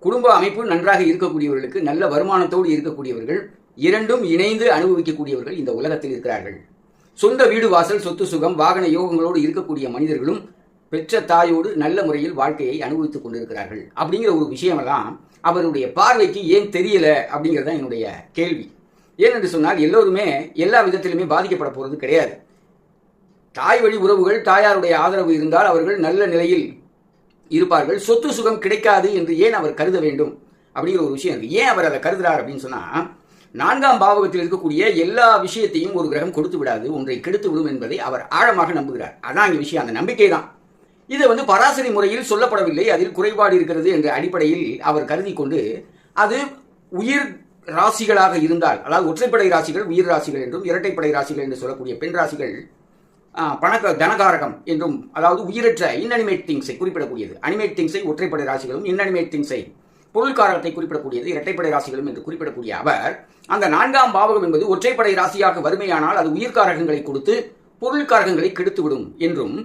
குடும்ப அமைப்பு நன்றாக இருக்கக்கூடியவர்களுக்கு, நல்ல வருமானத்தோடு இருக்கக்கூடியவர்கள், இரண்டும் இணைந்து அனுபவிக்கக்கூடியவர்கள் இந்த உலகத்தில் இருக்கிறார்கள். சொந்த வீடு வாசல், சொத்து சுகம், வாகன யோகங்களோடு இருக்கக்கூடிய மனிதர்களும் பெற்ற தாயோடு நல்ல முறையில் வாழ்க்கையை அனுபவித்துக் கொண்டிருக்கிறார்கள். அப்படிங்கிற ஒரு விஷயமெல்லாம் அவருடைய பார்வைக்கு ஏன் தெரியல அப்படிங்கிறது தான் என்னுடைய கேள்வி. ஏனென்று சொன்னால் எல்லோருமே எல்லா விதத்திலுமே பாதிக்கப்பட போகிறது கிடையாது. தாய் வழி உறவுகள், தாயாருடைய ஆதரவு இருந்தால் அவர்கள் நல்ல நிலையில் இருப்பார்கள். சொத்து சுகம் கிடைக்காது என்று ஏன் அவர் கருத வேண்டும் அப்படிங்கிற ஒரு விஷயம் இருக்கு. ஏன் அவர் அதை கருதுறார் அப்படின்னு சொன்னா, 4ஆம் பாவகத்தில் இருக்கக்கூடிய எல்லா விஷயத்தையும் ஒரு கிரகம் கொடுத்து விடாது, ஒன்றை கெடுத்து விடும் என்பதை அவர் ஆழமாக நம்புகிறார். அதான் இங்க விஷயம், அந்த நம்பிக்கை தான். இது பராசரி முறையில் சொல்லப்படவில்லை, அதில் குறைபாடு இருக்கிறது என்ற அடிப்படையில் அவர் கருதி கொண்டு, அது உயிர் ராசிகளாக இருந்தால், அதாவது ஒற்றைப்படை ராசிகள் உயிர் ராசிகள் என்றும், இரட்டைப்படை ராசிகள் என்று சொல்லக்கூடிய பெண் ராசிகள் தனகாரகம் என்றும், அதாவது உயிரற்ற இன்அனிமேட் திங்ஸை குறிப்பிடக்கூடியது. அனிமேட் திங்ஸை ஒற்றைப்படை ராசிகளும், இன்அனிமேட் திங்ஸை பொருள்காரகத்தை குறிப்பிடக்கூடியது இரட்டைப்படை ராசிகளும் என்று குறிப்பிடக்கூடிய அவர், அந்த 4ஆம் பாவகம் என்பது ஒற்றைப்படை ராசியாக வறுமையானால் அது உயிர்காரகங்களை கொடுத்து பொருள்காரகங்களை கெடுத்துவிடும் என்றும்,